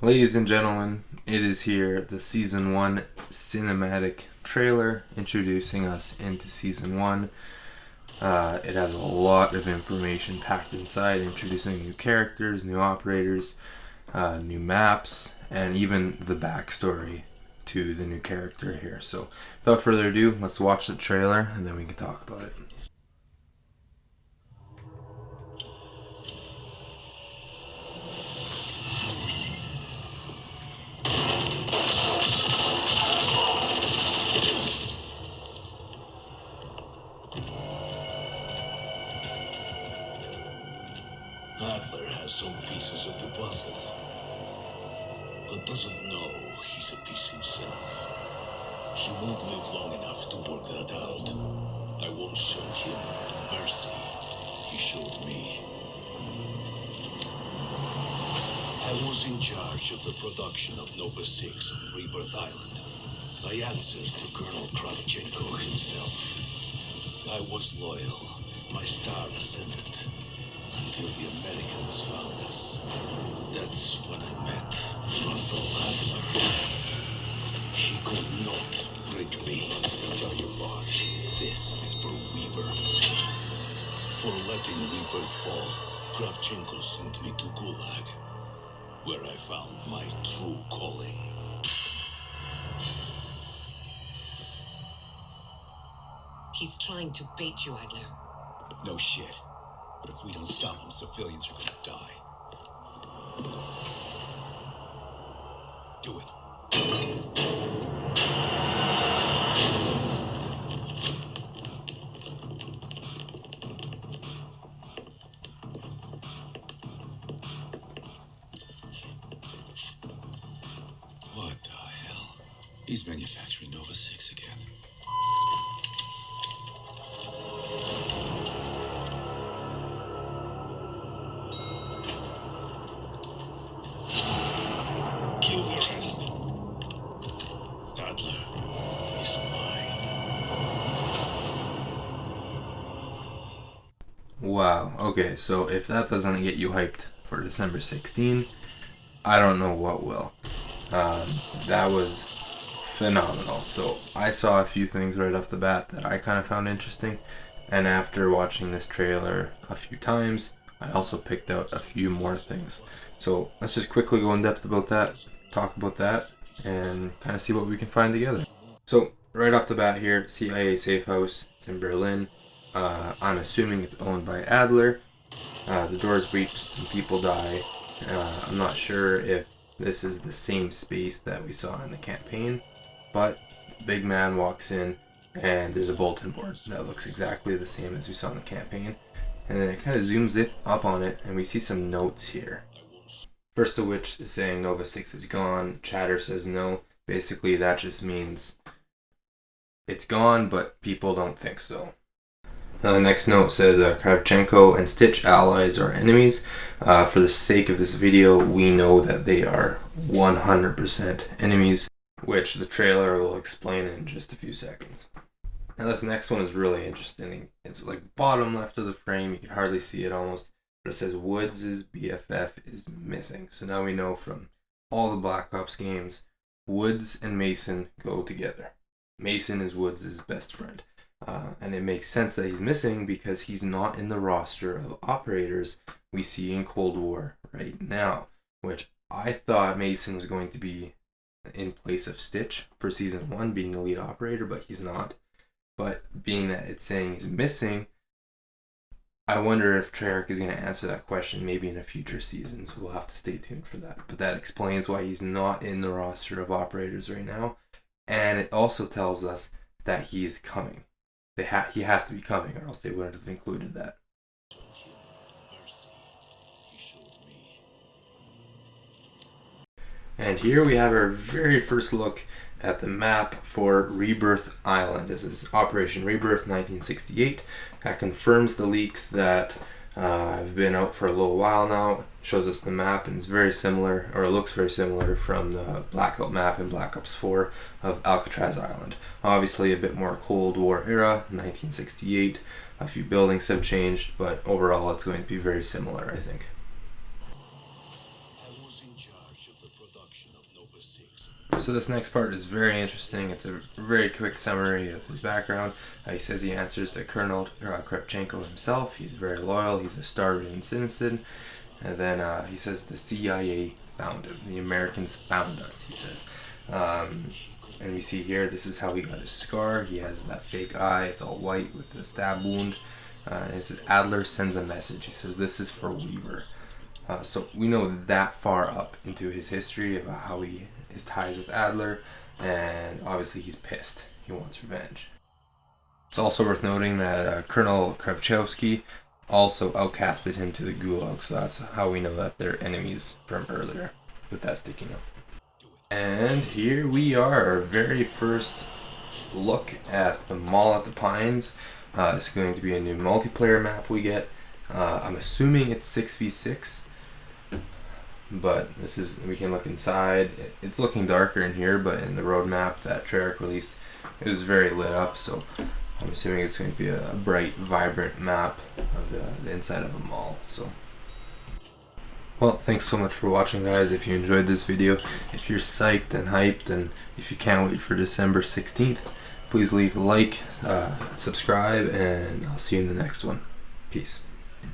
Ladies and gentlemen, it is here, the Season 1 cinematic trailer introducing us into Season 1. It has a lot of information packed inside, introducing new characters, new operators, new maps, and even the backstory to the new character here. So, without further ado, let's watch the trailer and then we can talk about it. Adler has some pieces of the puzzle, but doesn't know he's a piece himself. He won't live long enough to work that out. I won't show him the mercy he showed me. I was in charge of the production of Nova 6 on Rebirth Island. I answered to Colonel Kravchenko himself. I was loyal. My star ascended. Until the Americans found us. That's when I met Russell Adler. He could not break me. Tell your boss, this is for Weaver. For letting Rebirth fall, Kravchenko sent me to Gulag, where I found my true calling. He's trying to bait you, Adler. No shit. But if we don't stop him, civilians are gonna die. Do it. What the hell? He's manufacturing Nova 6 again. Kill the rest. Adler is mine. Wow, okay, so if that doesn't get you hyped for December 16th, I don't know what will. That was phenomenal. So I saw a few things right off the bat that I kind of found interesting, and after watching this trailer a few times, I also picked out a few more things. So let's just quickly go in depth about that, talk about that, and kind of see what we can find together. So right off the bat here, CIA safe house. It's in Berlin. I'm assuming it's owned by Adler. The door's breached, some people die. I'm not sure if this is the same space that we saw in the campaign, but the big man walks in and there's a bulletin board that looks exactly the same as we saw in the campaign. And then it kind of zooms it up on it and we see some notes here. First of which is saying Nova 6 is gone. Chatter says no. Basically that just means it's gone, but people don't think so. The next note says Kravchenko and Stitch allies are enemies. For the sake of this video, we know that they are 100% enemies, which the trailer will explain in just a few seconds. Now this next one is really interesting. It's like bottom left of the frame, you can hardly see it almost, but it says Woods' BFF is missing. So now we know from all the Black Ops games, Woods and Mason go together. Mason is Woods' best friend. And it makes sense that he's missing because he's not in the roster of operators we see in Cold War right now, which I thought Mason was going to be in place of Stitch for Season 1, being the lead operator, but he's not. But being that it's saying he's missing, I wonder if Treyarch is going to answer that question maybe in a future season, so we'll have to stay tuned for that. But that explains why he's not in the roster of operators right now, and it also tells us that he is coming. He has to be coming, or else they wouldn't have included that. And here we have our very first look at the map for Rebirth Island. This is Operation Rebirth 1968. That confirms the leaks that have been out for a little while now. Shows us the map, and it's very similar, or it looks very similar from the Blackout map in Black Ops 4 of Alcatraz Island. Obviously a bit more Cold War era, 1968. A few buildings have changed, but overall it's going to be very similar, I think. I was in charge of the production Nova 6. So this next part is very interesting. It's a very quick summary of his background. He says he answers to Colonel Kravchenko himself. He's very loyal. He's a starving citizen. And then he says the CIA found him. The Americans found us, he says. And we see here, this is how he got his scar. He has that fake eye. It's all white with the stab wound. And it says Adler sends a message. He says this is for Weaver. So we know that far up into his history about how his ties with Adler, and obviously he's pissed. He wants revenge. It's also worth noting that Colonel Kravchowski also outcasted him to the Gulag, so that's how we know that they're enemies from earlier with that sticky note. And here we are, our very first look at the Mall at the Pines. It's going to be a new multiplayer map we get. I'm assuming it's 6v6. But we can look inside. It's looking darker in here, but in the roadmap that Treyarch released, it was very lit up, so I'm assuming it's going to be a bright, vibrant map of the inside of a mall. So, well, thanks so much for watching, guys. If you enjoyed this video, if you're psyched and hyped, and if you can't wait for December 16th, please leave a like, subscribe, and I'll see you in the next one. Peace.